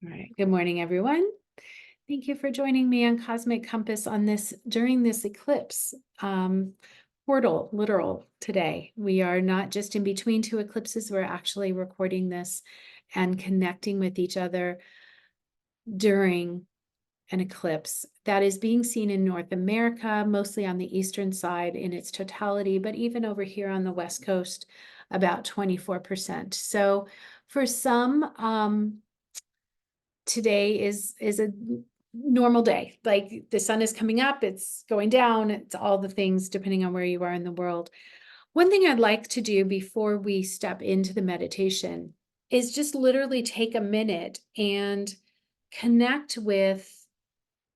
All right. Good morning, everyone. Thank you for joining me on Cosmic Compass on this during this eclipse portal, literal today. We are not just in between two eclipses, we're actually recording this and connecting with each other during an eclipse that is being seen in North America, mostly on the eastern side in its totality, but even over here on the West Coast, about 24%. So for some, today is a normal day. Like the sun is coming up, it's going down, it's all the things depending on where you are in the world. One thing I'd like to do before we step into the meditation is just literally take a minute and connect with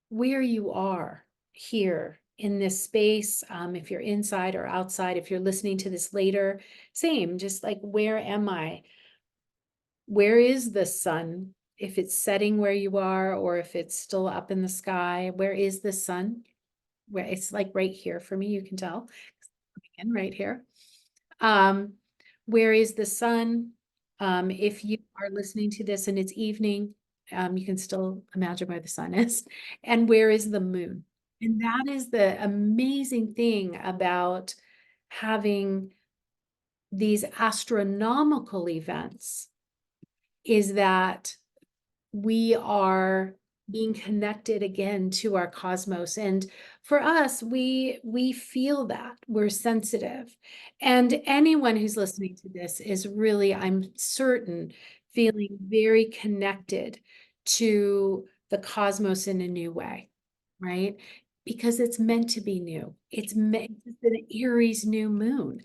where you are here in this space. If you're inside or outside, if you're listening to this later, same, just like, where am I? Where is the sun? If it's setting where you are, or if it's still up in the sky, where is the sun? Where it's like right here for me, you can tell, again, right here. Where is the sun? If you are listening to this and it's evening, you can still imagine where the sun is. And where is the moon? And that is the amazing thing about having these astronomical events, is that we are being connected again to our cosmos. And for us, we feel that we're sensitive. And anyone who's listening to this is really, I'm certain, feeling very connected to the cosmos in a new way, right? Because it's meant to be new. It's an Aries new moon.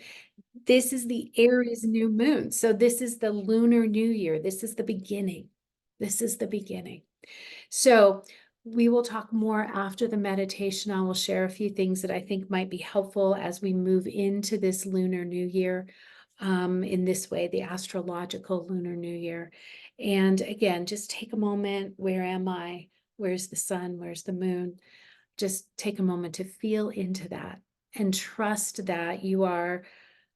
This is the Aries new moon. So this is the lunar new year. This is the beginning. This is the beginning. So we will talk more after the meditation. I will share a few things that I think might be helpful as we move into this lunar new year, in this way, the astrological lunar new year. And again, just take a moment. Where am I? Where's the sun? Where's the moon? Just take a moment to feel into that and trust that you are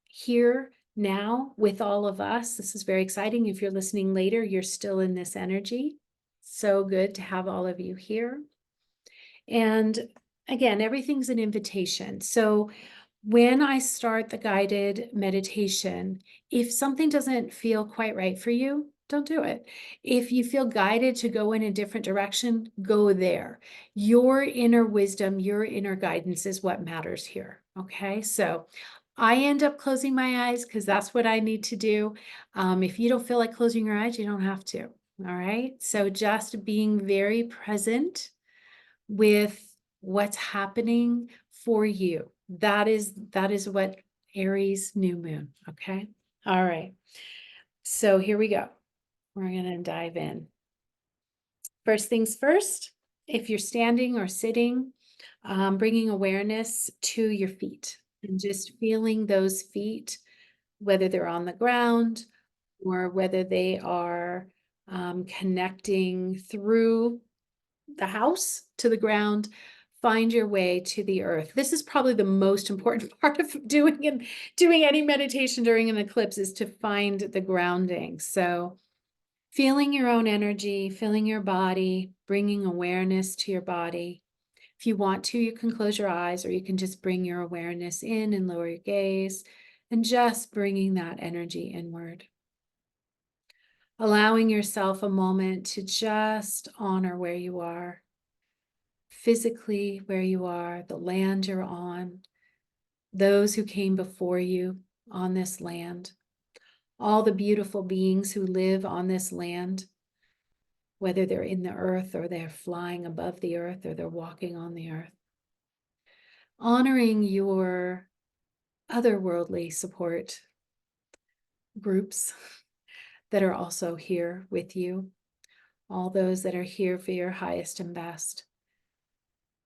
here now with all of us. This is very exciting. If you're listening later, you're still in this energy. So good to have all of you here. And again, everything's an invitation. So when I start the guided meditation, if something doesn't feel quite right for you, don't do it. If you feel guided to go in a different direction, go there. Your inner wisdom, your inner guidance is what matters here. Okay, so I end up closing my eyes because that's what I need to do. If you don't feel like closing your eyes, you don't have to. All right, so just being very present with what's happening for you. That is what Aries new moon. Okay. All right. So here we go. We're going to dive in. First things first, if you're standing or sitting, bringing awareness to your feet and just feeling those feet, whether they're on the ground or whether they are connecting through the house to the ground. Find your way to the earth. This is probably the most important part of doing any meditation during an eclipse, is to find the grounding. So feeling your own energy, feeling your body, bringing awareness to your body. If you want to, you can close your eyes, or you can just bring your awareness in and lower your gaze, and just bringing that energy inward. Allowing yourself a moment to just honor where you are, physically where you are, the land you're on, those who came before you on this land, all the beautiful beings who live on this land, whether they're in the earth or they're flying above the earth or they're walking on the earth. Honoring your otherworldly support groups that are also here with you, all those that are here for your highest and best.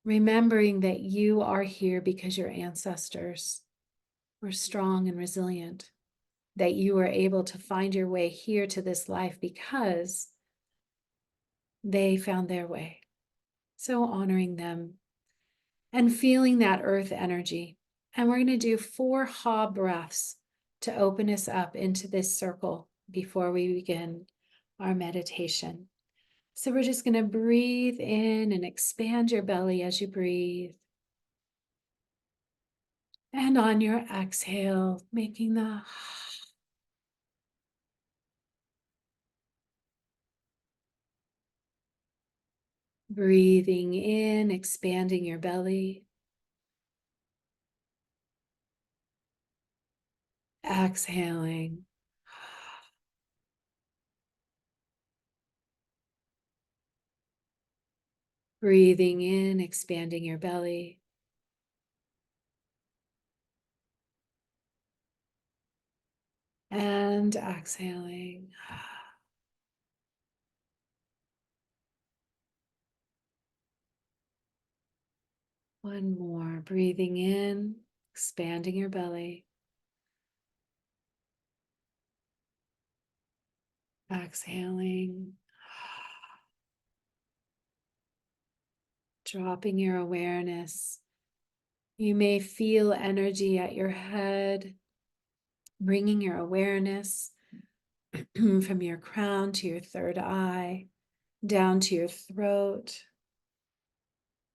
Remembering that you are here because your ancestors were strong and resilient, that you were able to find your way here to this life because they found their way. So honoring them and feeling that earth energy. And we're going to do 4 ha breaths to open us up into this circle before we begin our meditation. So we're just going to breathe in and expand your belly as you breathe. And on your exhale, making the breathing in, expanding your belly. Exhaling. Breathing in, expanding your belly. And exhaling. One more. Breathing in, expanding your belly. Exhaling. Dropping your awareness. You may feel energy at your head, bringing your awareness from your crown to your third eye, down to your throat.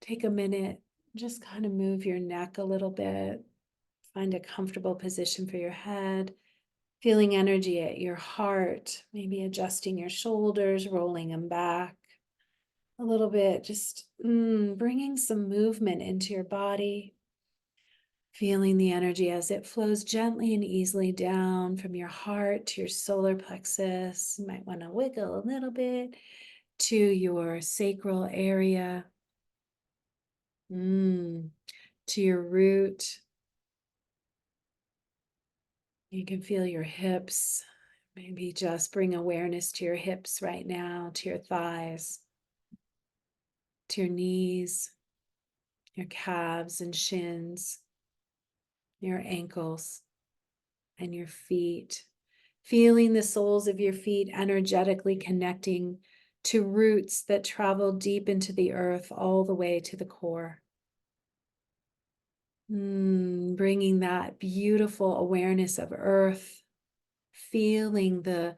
Take a minute, just kind of move your neck a little bit. Find a comfortable position for your head. Feeling energy at your heart, maybe adjusting your shoulders, rolling them back a little bit, just bringing some movement into your body. Feeling the energy as it flows gently and easily down from your heart to your solar plexus. You might want to wiggle a little bit to your sacral area, to your root. You can feel your hips. Maybe just bring awareness to your hips right now, to your thighs, to your knees, your calves and shins, your ankles, and your feet. Feeling the soles of your feet energetically connecting to roots that travel deep into the earth all the way to the core. Bringing that beautiful awareness of earth, feeling the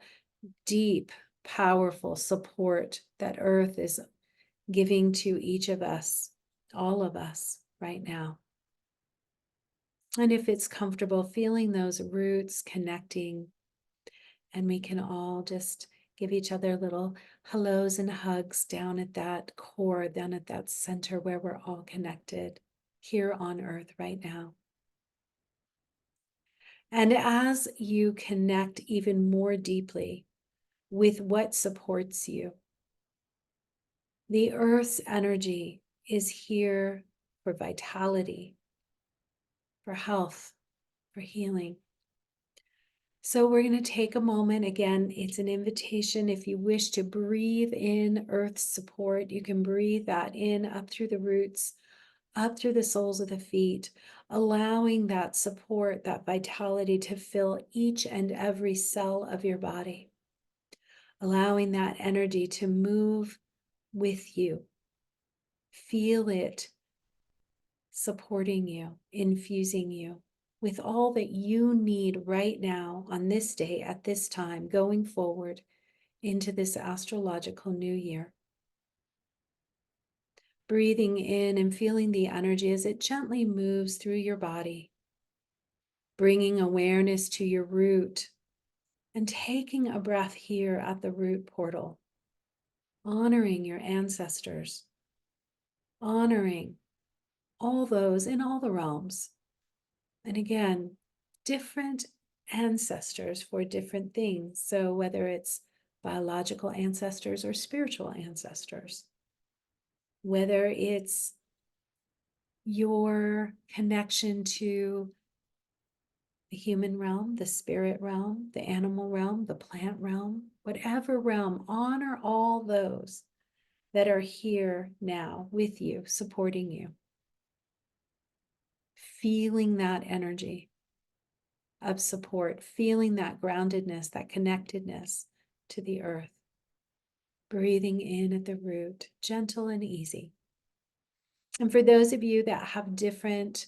deep, powerful support that earth is giving to each of us, all of us right now. And if it's comfortable, feeling those roots connecting, and we can all just give each other little hellos and hugs down at that core, down at that center where we're all connected here on earth right now. And as you connect even more deeply with what supports you, the earth's energy is here for vitality, for health, for healing. So we're going to take a moment. Again, it's an invitation. If you wish to breathe in earth's support, you can breathe that in up through the roots, up through the soles of the feet, allowing that support, that vitality to fill each and every cell of your body, allowing that energy to move with you. Feel it supporting you, infusing you with all that you need right now on this day at this time, going forward into this astrological new year. Breathing in and feeling the energy as it gently moves through your body, bringing awareness to your root and taking a breath here at the root portal, honoring your ancestors, honoring all those in all the realms. And again, different ancestors for different things. So whether it's biological ancestors or spiritual ancestors, whether it's your connection to the human realm, the spirit realm, the animal realm, the plant realm, whatever realm, honor all those that are here now with you, supporting you. Feeling that energy of support, feeling that groundedness, that connectedness to the earth. Breathing in at the root, gentle and easy. And for those of you that have different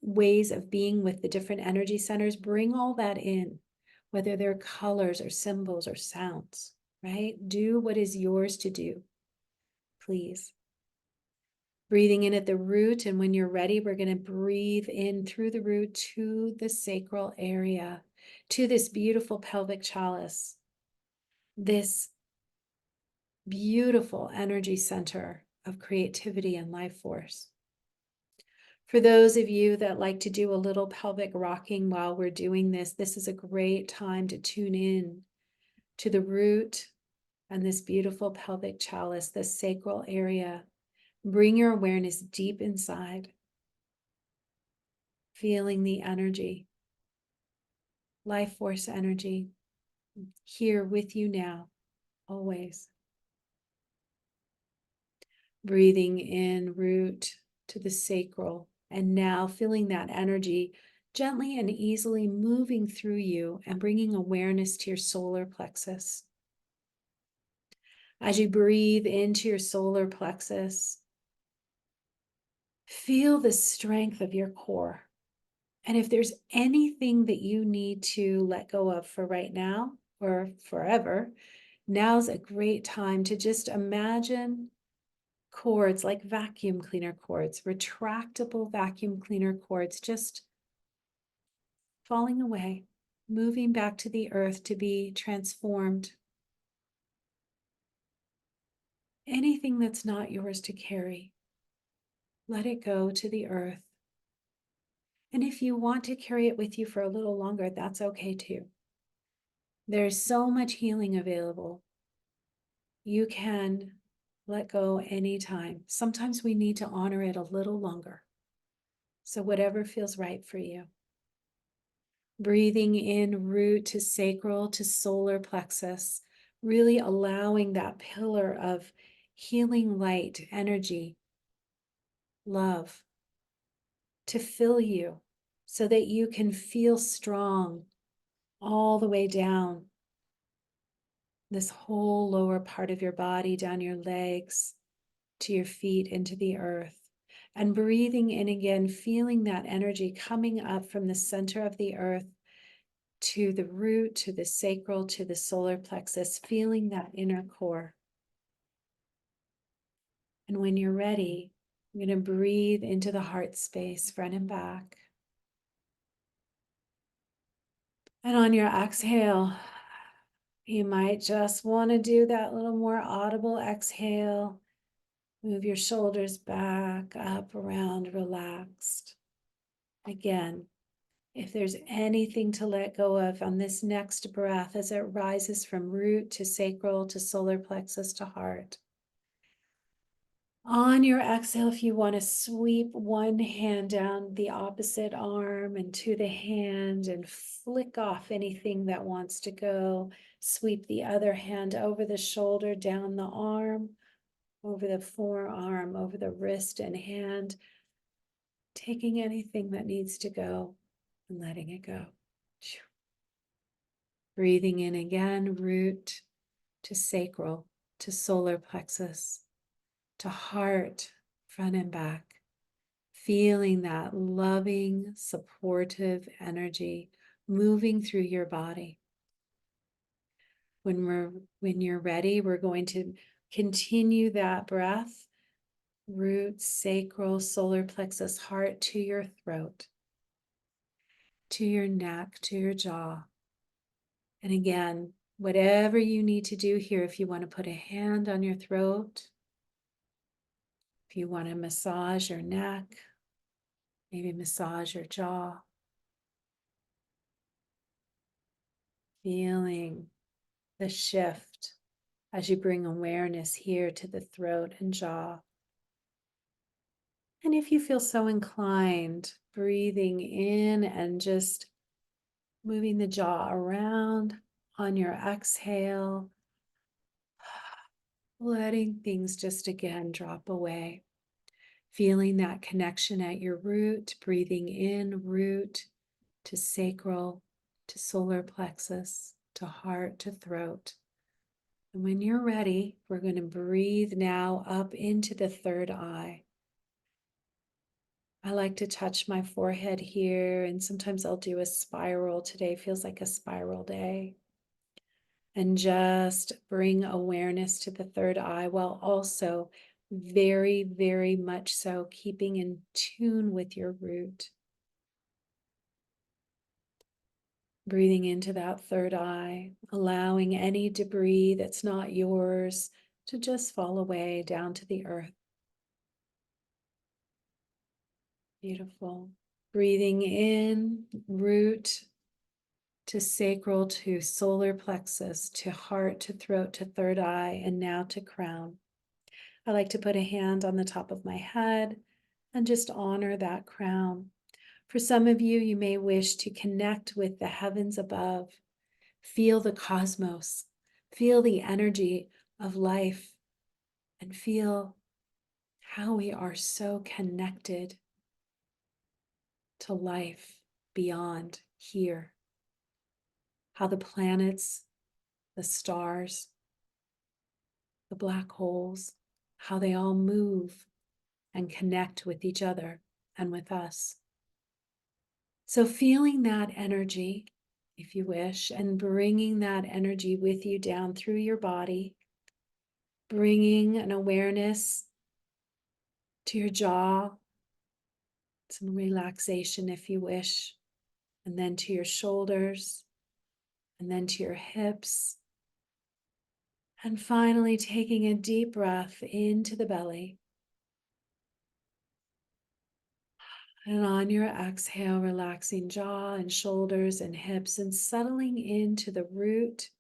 ways of being with the different energy centers, bring all that in, whether they're colors or symbols or sounds. right? Do what is yours to do, please. Breathing in at the root, and when you're ready, we're going to breathe in through the root to the sacral area, to this beautiful pelvic chalice, this beautiful energy center of creativity and life force. For those of you that like to do a little pelvic rocking while we're doing this, this is a great time to tune in to the root and this beautiful pelvic chalice, this sacral area. Bring your awareness deep inside, feeling the energy, life force energy, here with you now, always. Breathing in root to the sacral, and now feeling that energy gently and easily moving through you and bringing awareness to your solar plexus. As you breathe into your solar plexus, feel the strength of your core. And if there's anything that you need to let go of for right now or forever, now's a great time to just imagine cords like vacuum cleaner cords, retractable vacuum cleaner cords, just falling away, moving back to the earth to be transformed. Anything that's not yours to carry, let it go to the earth. And if you want to carry it with you for a little longer, that's okay too. There's so much healing available. You can let go anytime. Sometimes we need to honor it a little longer. So whatever feels right for you. Breathing in root to sacral to solar plexus, really allowing that pillar of healing light, energy, love to fill you so that you can feel strong all the way down this whole lower part of your body, down your legs to your feet into the earth. And breathing in again, feeling that energy coming up from the center of the earth to the root, to the sacral, to the solar plexus, feeling that inner core. And when you're ready, I'm going to breathe into the heart space, front and back. And on your exhale, you might just want to do that little more audible exhale. Move your shoulders back, up, around, relaxed. Again, if there's anything to let go of on this next breath as it rises from root to sacral to solar plexus to heart. On your exhale, if you want to sweep one hand down the opposite arm and to the hand and flick off anything that wants to go, sweep the other hand over the shoulder, down the arm, over the forearm, over the wrist and hand, taking anything that needs to go and letting it go. Breathing in again, root to sacral, to solar plexus, to heart, front and back. Feeling that loving, supportive energy moving through your body. When you're ready, we're going to continue that breath, root, sacral, solar plexus, heart to your throat, to your neck, to your jaw. And again, whatever you need to do here, if you want to put a hand on your throat, if you want to massage your neck, maybe massage your jaw, feeling the shift as you bring awareness here to the throat and jaw. And if you feel so inclined, breathing in and just moving the jaw around on your exhale, letting things just again drop away. Feeling that connection at your root, breathing in root to sacral, to solar plexus, to heart, to throat. And when you're ready, we're going to breathe now up into the third eye. I like to touch my forehead here, and sometimes I'll do a spiral. Today feels like a spiral day. And just bring awareness to the third eye while also very, very much so keeping in tune with your root. Breathing into that third eye, allowing any debris that's not yours to just fall away down to the earth. Beautiful. Breathing in, root to sacral, to solar plexus, to heart, to throat, to third eye, and now to crown. I like to put a hand on the top of my head and just honor that crown. For some of you, you may wish to connect with the heavens above, feel the cosmos, feel the energy of life, and feel how we are so connected to life beyond here. How the planets, the stars, the black holes, how they all move and connect with each other and with us. So feeling that energy, if you wish, and bringing that energy with you down through your body, bringing an awareness to your jaw, some relaxation if you wish, and then to your shoulders, and then to your hips. And finally, taking a deep breath into the belly. And on your exhale, relaxing jaw and shoulders and hips and settling into the root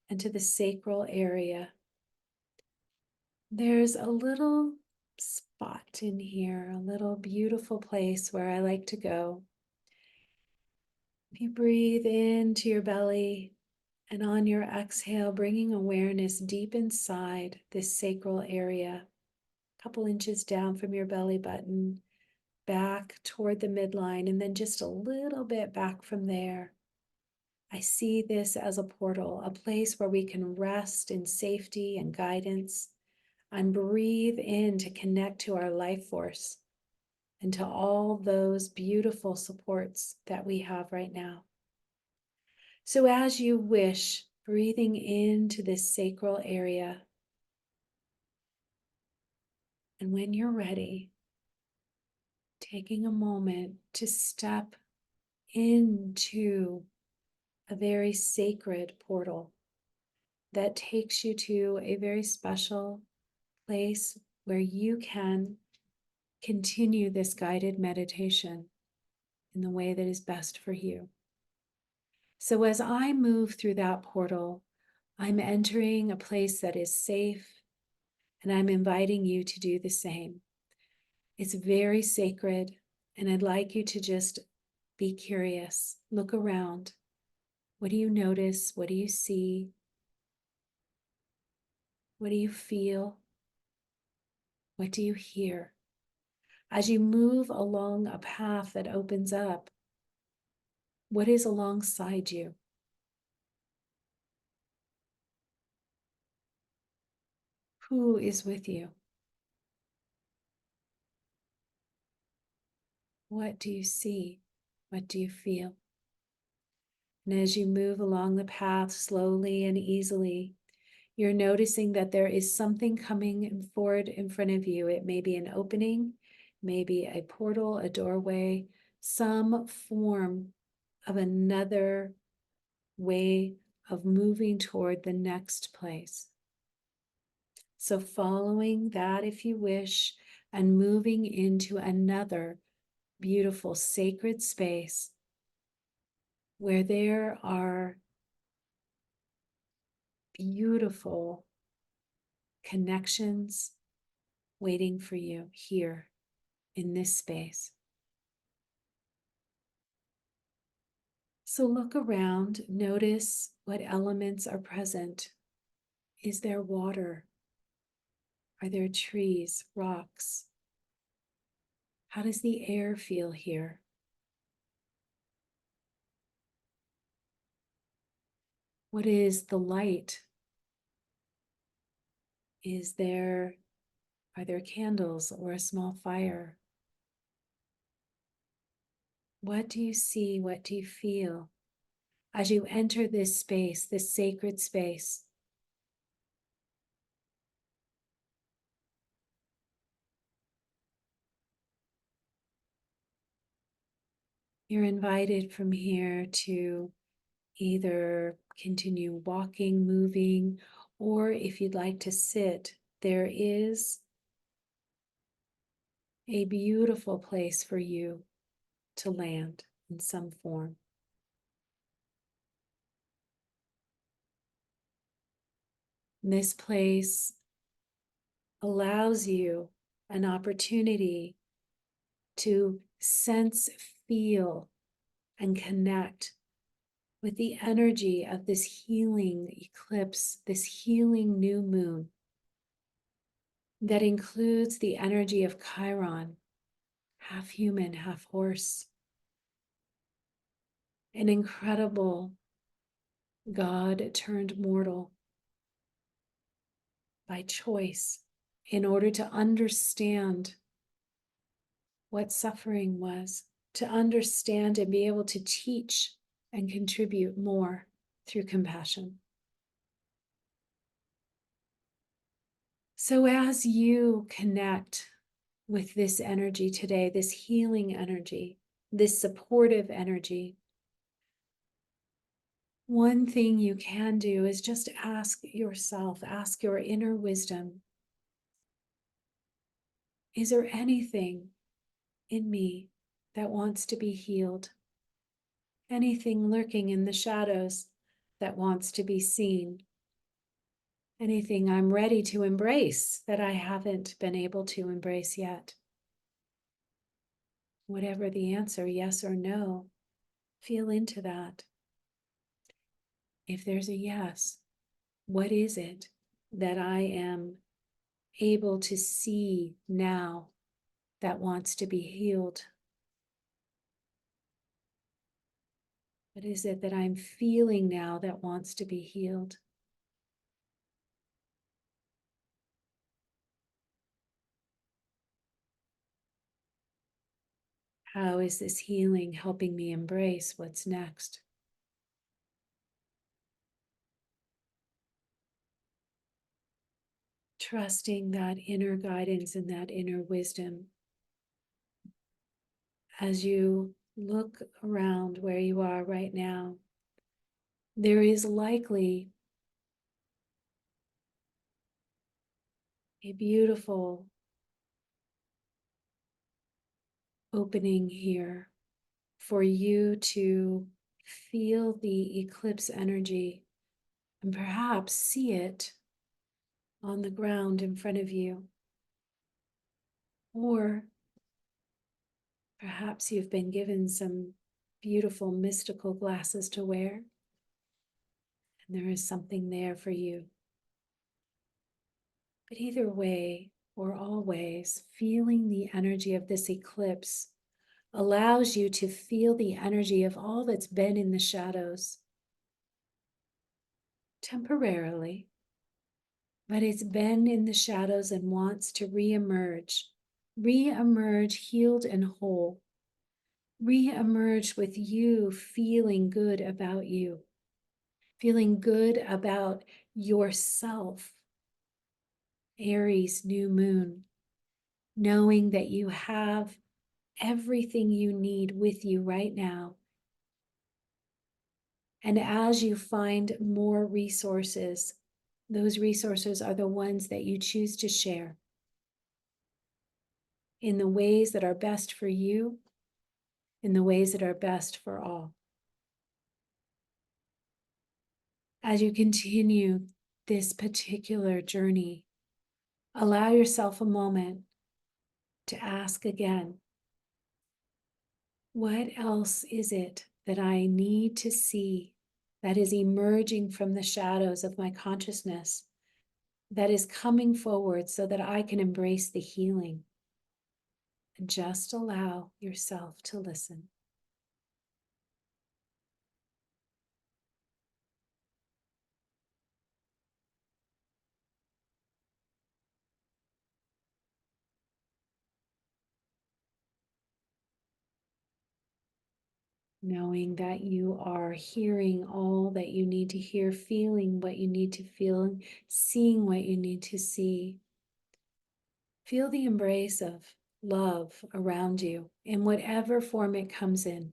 and to the sacral area. There's a little spot in here, a little beautiful place where I like to go. If you breathe into your belly and on your exhale, bringing awareness deep inside this sacral area, a couple inches down from your belly button, back toward the midline, and then just a little bit back from there. I see this as a portal, a place where we can rest in safety and guidance, and breathe in to connect to our life force and to all those beautiful supports that we have right now. So as you wish, breathing into this sacral area, and when you're ready, taking a moment to step into a very sacred portal that takes you to a very special place where you can continue this guided meditation in the way that is best for you. So as I move through that portal, I'm entering a place that is safe, and I'm inviting you to do the same. It's very sacred, and I'd like you to just be curious. Look around. What do you notice? What do you see? What do you feel? What do you hear? As you move along a path that opens up, what is alongside you? Who is with you? What do you see? What do you feel? And as you move along the path slowly and easily, you're noticing that there is something coming forward in front of you. It may be an opening, maybe a portal, a doorway, some form of another way of moving toward the next place. So following that, if you wish, and moving into another beautiful sacred space where there are beautiful connections waiting for you here in this space. So look around, notice what elements are present. Is there water? Are there trees, rocks? How does the air feel here? What is the light? Are there candles or a small fire? What do you see? What do you feel? as you enter this space, this sacred space. You're invited from here to either continue walking, moving, or if you'd like to sit, there is a beautiful place for you to land in some form. This place allows you an opportunity to sense, feel, and connect with the energy of this healing eclipse, this healing new moon that includes the energy of Chiron, half human, half horse, an incredible God turned mortal by choice in order to understand what suffering was, to understand and be able to teach and contribute more through compassion. So, as you connect with this energy today, this healing energy, this supportive energy, one thing you can do is just ask yourself, ask your inner wisdom, is there anything in me that wants to be healed? Anything lurking in the shadows that wants to be seen? Anything I'm ready to embrace that I haven't been able to embrace yet? Whatever the answer, yes or no, feel into that. If there's a yes, what is it that I am able to see now that wants to be healed? What is it that I'm feeling now that wants to be healed? How is this healing helping me embrace what's next? Trusting that inner guidance and that inner wisdom as you look around where you are right now. There is likely a beautiful opening here for you to feel the eclipse energy and perhaps see it on the ground in front of you. Or perhaps you've been given some beautiful mystical glasses to wear, and there is something there for you. But either way, or always, feeling the energy of this eclipse allows you to feel the energy of all that's been in the shadows temporarily, but it's been in the shadows and wants to reemerge healed and whole, reemerge with you feeling good about you, feeling good about yourself. Aries new moon, knowing that you have everything you need with you right now. And as you find more resources, those resources are the ones that you choose to share in the ways that are best for you, in the ways that are best for all. As you continue this particular journey, allow yourself a moment to ask again, what else is it that I need to see that is emerging from the shadows of my consciousness, that is coming forward so that I can embrace the healing? And just allow yourself to listen. knowing that you are hearing all that you need to hear, feeling what you need to feel, seeing what you need to see. Feel the embrace of love around you in whatever form it comes in.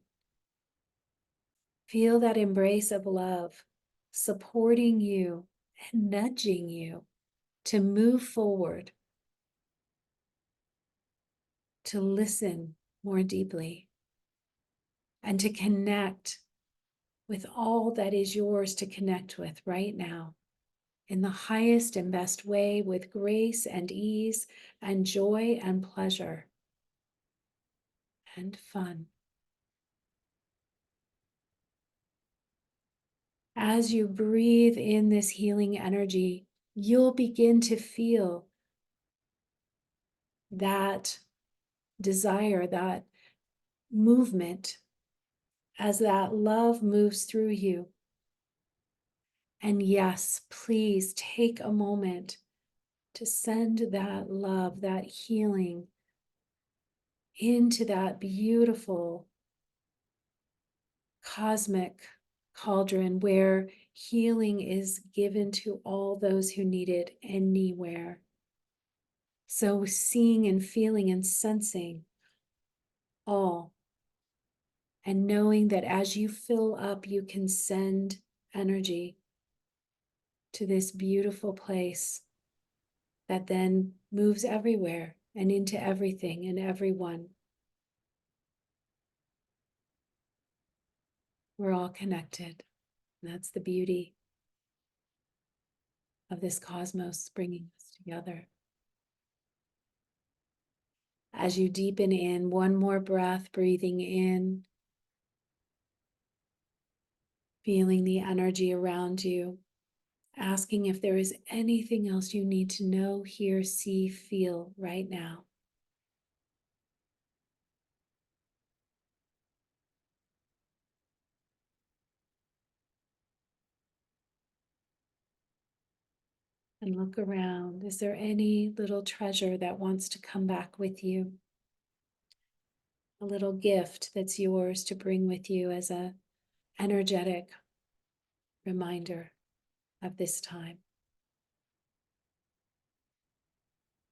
Feel that embrace of love supporting you and nudging you to move forward, to listen more deeply, and to connect with all that is yours to connect with right now in the highest and best way, with grace and ease and joy and pleasure and fun. As you breathe in this healing energy, you'll begin to feel that desire, that movement, as that love moves through you. And yes, please take a moment to send that love, that healing into that beautiful cosmic cauldron where healing is given to all those who need it anywhere. So seeing and feeling and sensing all, and knowing that as you fill up, you can send energy to this beautiful place that then moves everywhere and into everything and everyone. We're all connected. That's the beauty of this cosmos bringing us together. As you deepen in, one more breath, breathing in, feeling the energy around you, asking if there is anything else you need to know, hear, see, feel right now. And look around. Is there any little treasure that wants to come back with you? A little gift that's yours to bring with you as a energetic reminder of this time.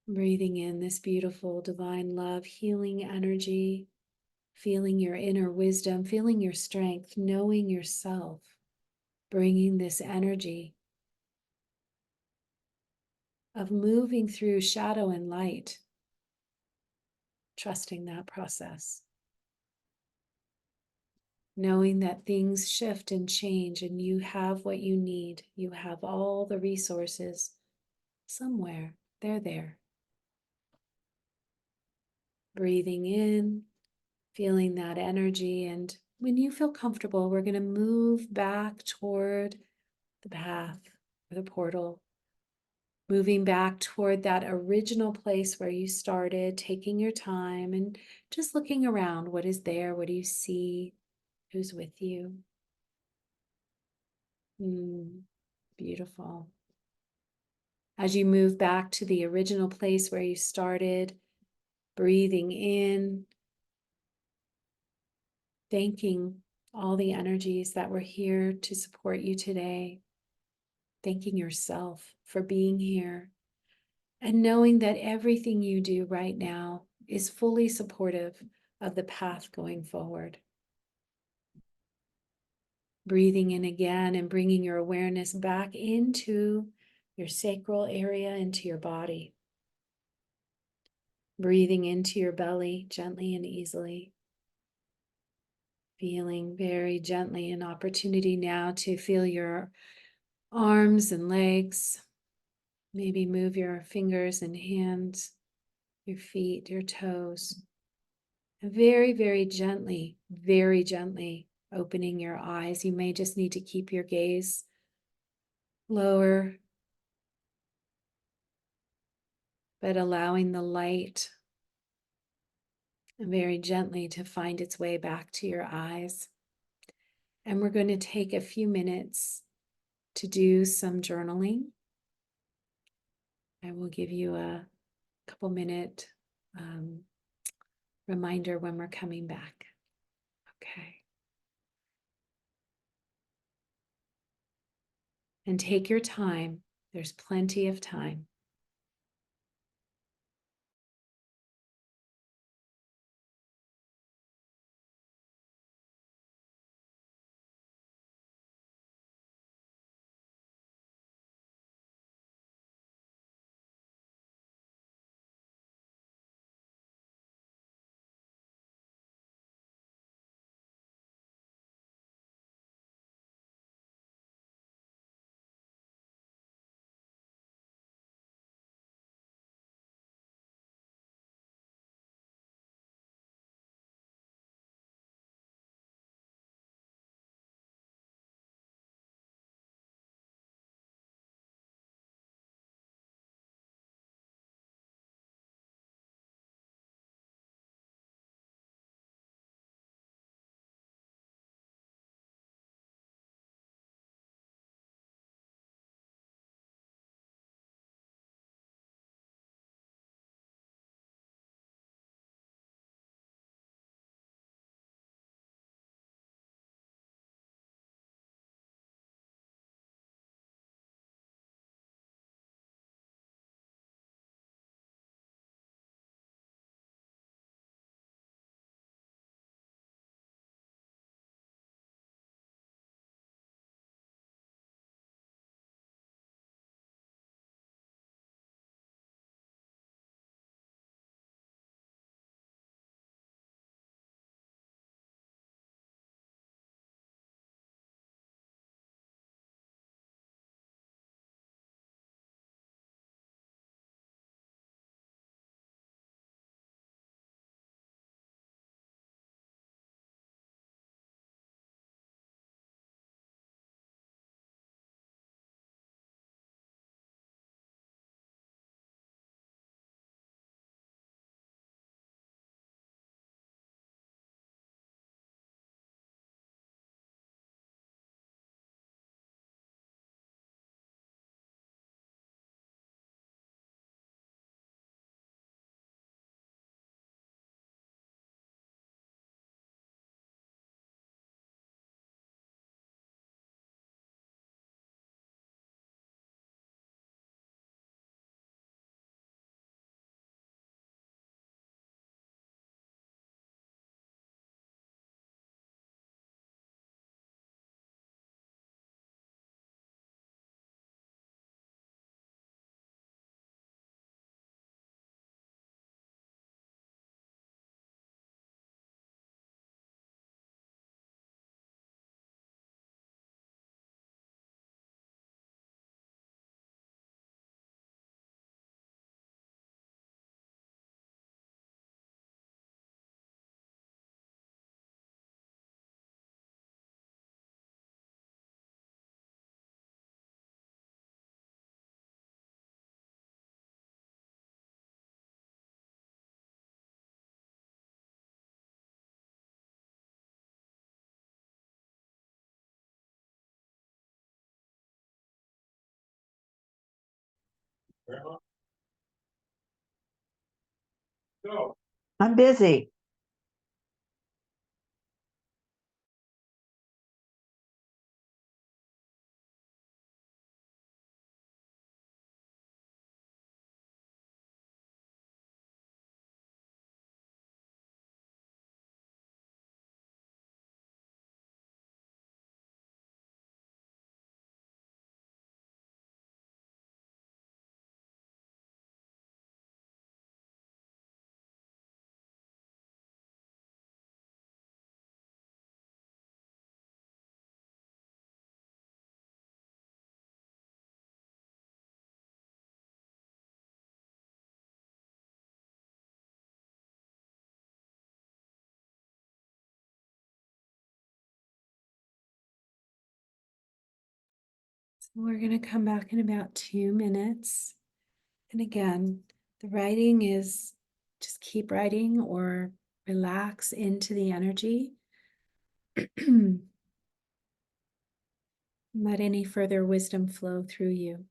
Breathing in this beautiful divine love, healing energy, feeling your inner wisdom, feeling your strength, knowing yourself, bringing this energy of moving through shadow and light, trusting that process. Knowing that things shift and change and you have what you need. You have all the resources somewhere. They're there. Breathing in, feeling that energy. And when you feel comfortable, we're going to move back toward the path or the portal, moving back toward that original place where you started, taking your time and just looking around. What is there? What do you see? Who's with you? Beautiful. As you move back to the original place where you started, breathing in, thanking all the energies that were here to support you today, thanking yourself for being here, and knowing that everything you do right now is fully supportive of the path going forward. Breathing in again and bringing your awareness back into your sacral area, into your body. Breathing into your belly gently and easily. Feeling very gently an opportunity now to feel your arms and legs. Maybe move your fingers and hands, your feet, your toes. And very gently opening your eyes. You may just need to keep your gaze lower, but allowing the light very gently to find its way back to your eyes. And we're going to take a few minutes to do some journaling. I will give you a couple minute reminder when we're coming back. Okay. And take your time. There's plenty of time. I'm busy. We're going to come back in about 2 minutes. And again, the writing is just keep writing or relax into the energy. Let any further wisdom flow through you.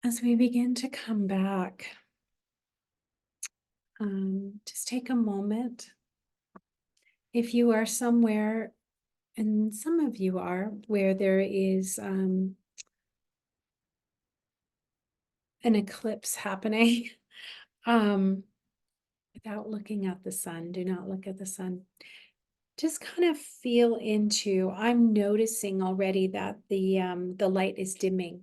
As we begin to come back, just take a moment. If you are somewhere, and some of you are, where there is an eclipse happening, without looking at the sun, do not look at the sun. Just kind of feel into, I'm noticing already that the light is dimming.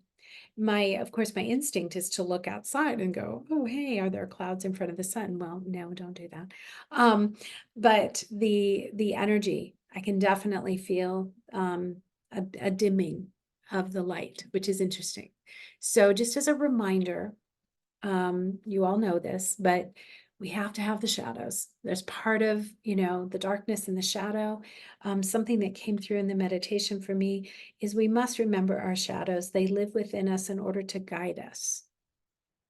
Of course, my instinct is to look outside and go, oh, hey, are there clouds in front of the sun? Well, no, don't do that. But the energy, I can definitely feel a dimming of the light, which is interesting. So just as a reminder, you all know this, but we have to have the shadows. There's part of, the darkness and the shadow. Something that came through in the meditation for me is we must remember our shadows. They live within us in order to guide us.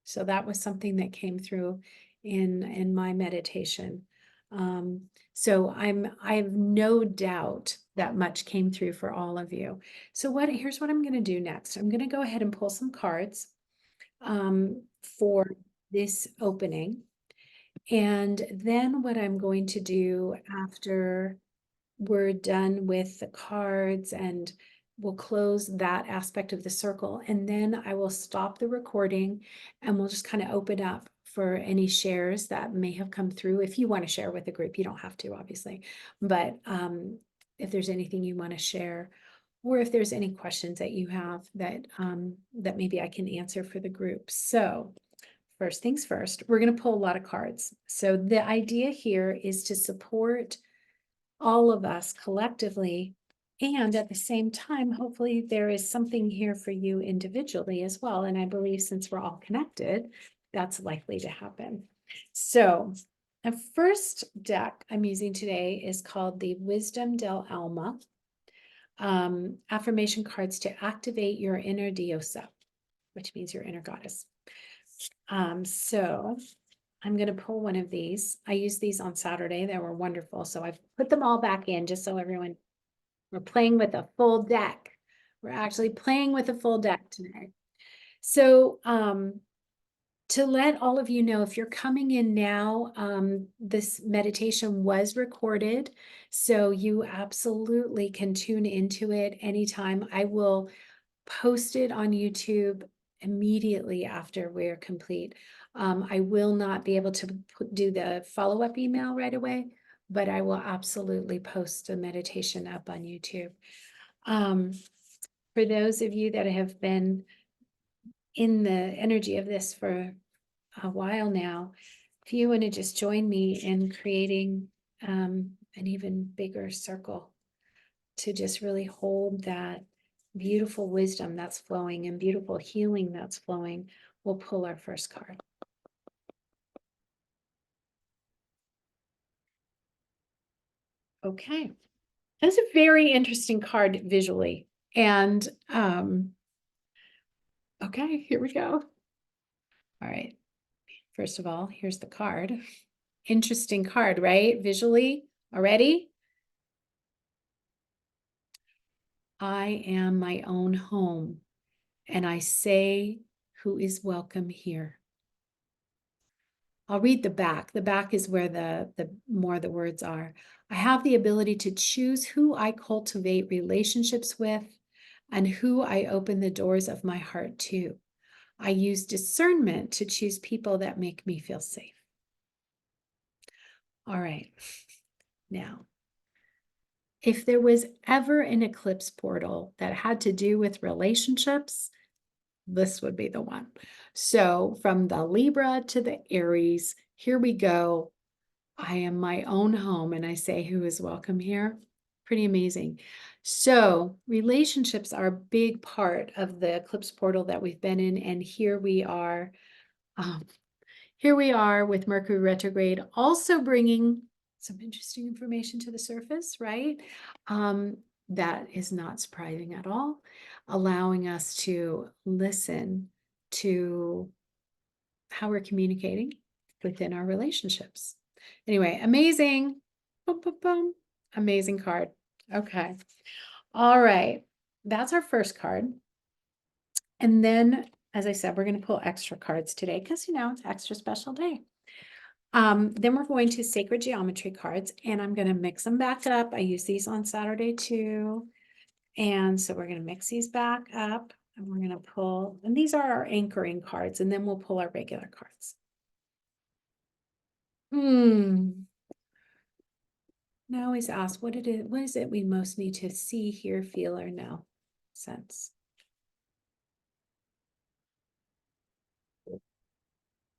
So that was something that came through in my meditation. So I have no doubt that much came through for all of you. So here's what I'm going to do next. I'm going to go ahead and pull some cards for this opening. And then what I'm going to do after we're done with the cards, and we'll close that aspect of the circle, and then I will stop the recording and we'll just kind of open up for any shares that may have come through. If you want to share with the group, you don't have to, obviously, but if there's anything you want to share, or if there's any questions that you have that that maybe I can answer for the group. So first things first, we're going to pull a lot of cards. So the idea here is to support all of us collectively. And at the same time, hopefully there is something here for you individually as well. And I believe since we're all connected, that's likely to happen. So the first deck I'm using today is called the Wisdom del Alma. Affirmation cards to activate your inner diosa, which means your inner goddess. So I'm going to pull one of these. I used these on Saturday. They were wonderful. So I've put them all back in just so everyone, we're playing with a full deck. We're actually playing with a full deck today. So to let all of you know, if you're coming in now, this meditation was recorded. So you absolutely can tune into it anytime. I will post it on YouTube immediately after we're complete. I will not be able to do the follow-up email right away, but I will absolutely post the meditation up on YouTube. For those of you that have been in the energy of this for a while now, if you want to just join me in creating an even bigger circle to just really hold that beautiful wisdom that's flowing and beautiful healing that's flowing, we'll pull our first card. Okay. That's a very interesting card visually. And okay, here we go. All right. First of all, here's the card. Interesting card, right? Visually already. I am my own home, and I say who is welcome here. I'll read the back. The back is where the more the words are. I have the ability to choose who I cultivate relationships with and who I open the doors of my heart to. I use discernment to choose people that make me feel safe. All right. Now, if there was ever an eclipse portal that had to do with relationships, this would be the one. So from the Libra to the Aries, here we go. I am my own home, and I say who is welcome here. Pretty amazing. So relationships are a big part of the eclipse portal that we've been in, and here we are. Here we are with Mercury retrograde, also bringing some interesting information to the surface, right? That is not surprising at all, allowing us to listen to how we're communicating within our relationships. Anyway, amazing. Boom, boom, boom. Amazing card. Okay. All right. That's our first card. And then as I said, we're going to pull extra cards today because, it's extra special day. Then we're going to sacred geometry cards, and I'm going to mix them back up. I use these on Saturday too. And so we're going to mix these back up, and we're going to pull, and these are our anchoring cards, and then we'll pull our regular cards. I always ask, what is it we most need to see, hear, feel, or know? Sense.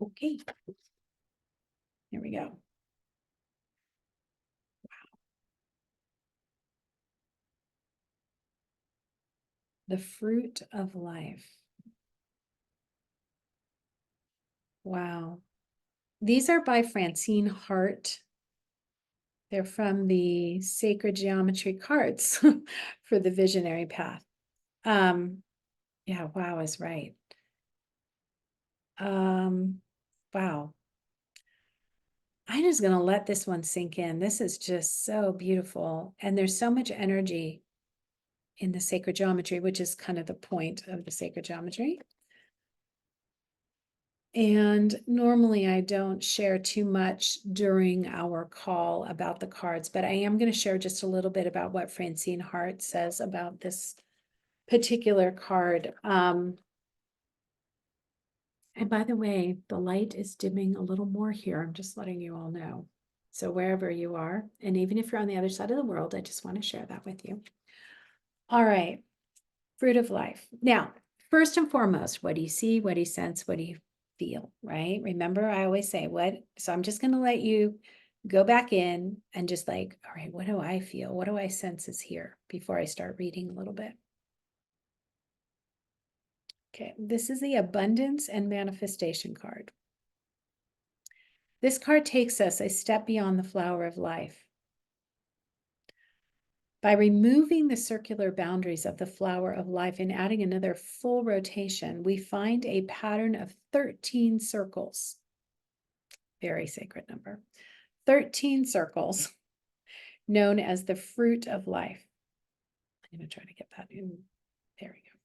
Okay. Here we go. The fruit of life. Wow. These are by Francine Hart. They're from the Sacred Geometry cards for the Visionary Path. Yeah, wow is right. Wow. I'm just going to let this one sink in. This is just so beautiful. And there's so much energy in the sacred geometry, which is kind of the point of the sacred geometry. And normally I don't share too much during our call about the cards, but I am going to share just a little bit about what Francine Hart says about this particular card. And by the way, the light is dimming a little more here. I'm just letting you all know. So wherever you are, and even if you're on the other side of the world, I just want to share that with you. All right, fruit of life. Now, first and foremost, what do you see? What do you sense? What do you feel, right? Remember, I always say so I'm just going to let you go back in and just like, all right, what do I feel? What do I sense is here before I start reading a little bit? Okay, this is the abundance and manifestation card. This card takes us a step beyond the flower of life. By removing the circular boundaries of the flower of life and adding another full rotation, we find a pattern of 13 circles. Very sacred number. 13 circles known as the fruit of life. I'm going to try to get that in. There we go.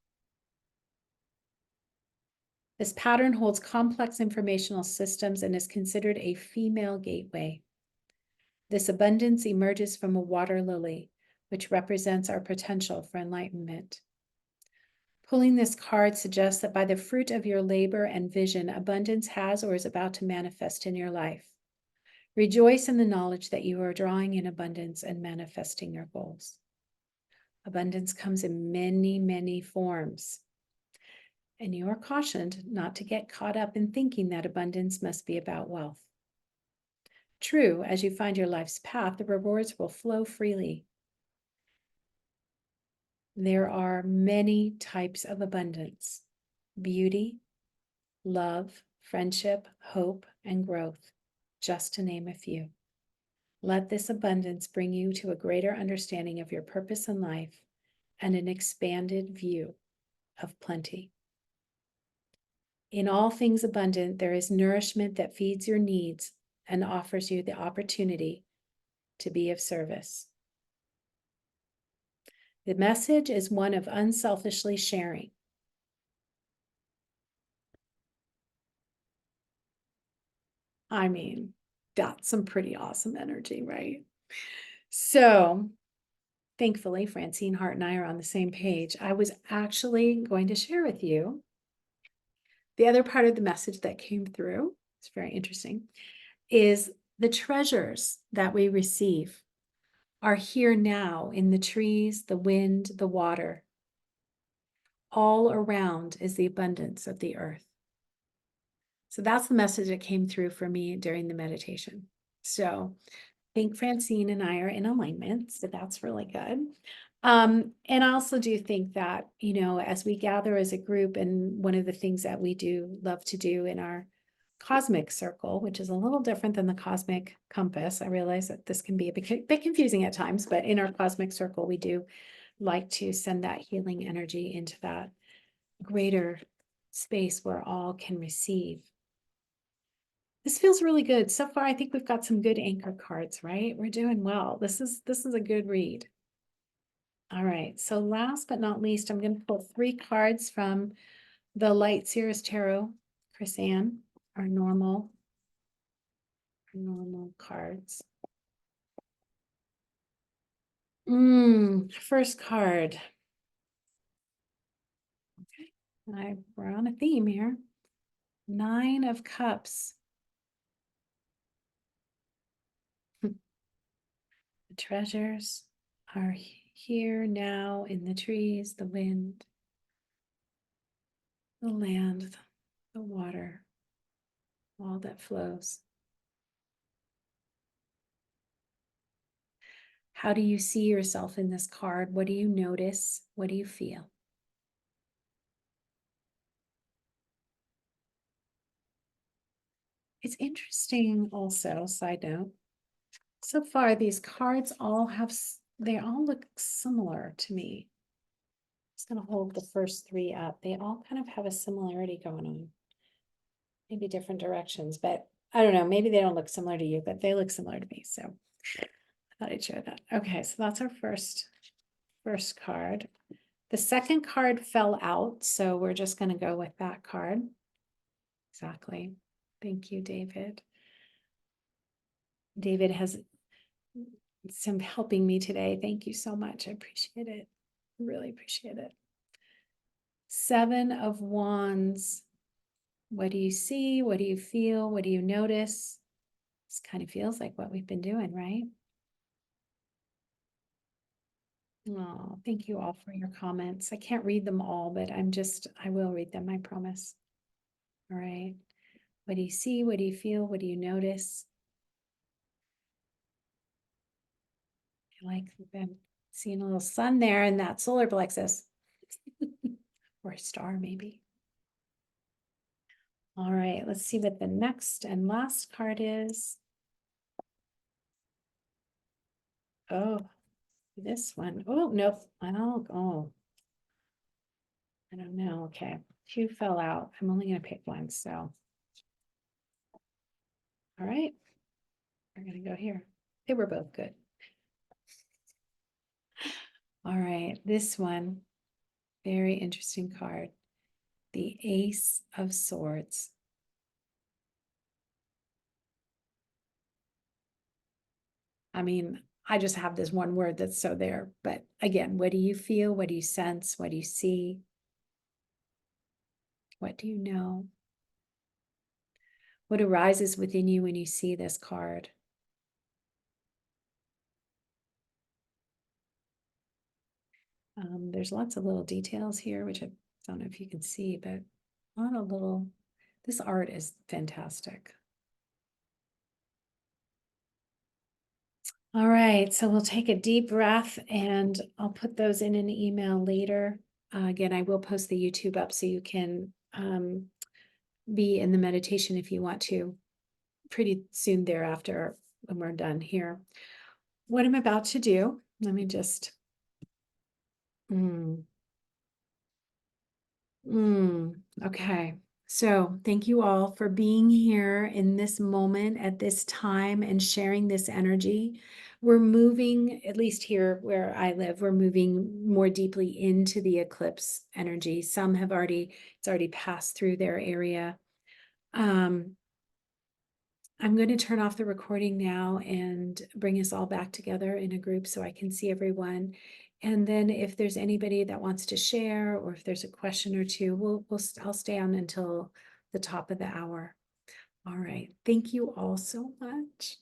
This pattern holds complex informational systems and is considered a female gateway. This abundance emerges from a water lily, which represents our potential for enlightenment. Pulling this card suggests that by the fruit of your labor and vision, abundance has or is about to manifest in your life. Rejoice in the knowledge that you are drawing in abundance and manifesting your goals. Abundance comes in many, many forms. And you are cautioned not to get caught up in thinking that abundance must be about wealth. True, as you find your life's path, the rewards will flow freely. There are many types of abundance: beauty, love, friendship, hope, and growth, just to name a few. Let this abundance bring you to a greater understanding of your purpose in life and an expanded view of plenty. In all things abundant, there is nourishment that feeds your needs and offers you the opportunity to be of service. The message is one of unselfishly sharing. I mean, that's some pretty awesome energy, right? So, thankfully, Francine Hart and I are on the same page. I was actually going to share with you the other part of the message that came through. It's very interesting. Is the treasures that we receive are here now in the trees, the wind, the water. All around is the abundance of the earth. So that's the message that came through for me during the meditation. So I think Francine and I are in alignment. So that's really good. And I also do think that, as we gather as a group, and one of the things that we do love to do in our cosmic circle, which is a little different than the cosmic compass. I realize that this can be a bit confusing at times, but in our cosmic circle, we do like to send that healing energy into that greater space where all can receive. This feels really good. So far, I think we've got some good anchor cards, right? We're doing well. This is a good read. All right. So last but not least, I'm going to pull 3 cards from the Light Series Tarot, Chris Ann, our normal cards. First card. Okay, we're on a theme here. 9 of Cups. The treasures are here now in the trees, the wind, the land, the water, all that flows. How do you see yourself in this card? What do you notice? What do you feel? It's interesting also, side note, so far these cards all have, they all look similar to me. I'm just going to hold the first 3 up. They all kind of have a similarity going on. Maybe different directions, but I don't know. Maybe they don't look similar to you, but they look similar to me. So I thought I'd share that. Okay, so that's our first card. The second card fell out, so we're just going to go with that card. Exactly. Thank you, David. David has some helping me today. Thank you so much. I appreciate it. Really appreciate it. 7 of Wands. What do you see? What do you feel? What do you notice? This kind of feels like what we've been doing, right? Oh, thank you all for your comments. I can't read them all, but I will read them, I promise. All right. What do you see? What do you feel? What do you notice? I feel like I'm seeing a little sun there in that solar plexus. Or a star, maybe. All right, let's see what the next and last card is. Oh, this one. Oh, nope. I don't know. Okay. 2 fell out. I'm only going to pick one. So, all right. We're going to go here. They were both good. All right. This one, very interesting card. The Ace of Swords. I mean, I just have this one word that's so there. But again, what do you feel? What do you sense? What do you see? What do you know? What arises within you when you see this card? There's lots of little details here, which I don't know if you can see, but a lot of little, this art is fantastic. All right, so we'll take a deep breath and I'll put those in an email later. Again, I will post the YouTube up so you can be in the meditation if you want to pretty soon thereafter when we're done here. What I'm about to do, let me just okay. So thank you all for being here in this moment at this time and sharing this energy. We're moving, at least here where I live, we're moving more deeply into the eclipse energy. Some have it's already passed through their area. I'm going to turn off the recording now and bring us all back together in a group so I can see everyone. And then if there's anybody that wants to share, or if there's a question or two, I'll stay on until the top of the hour. All right. Thank you all so much.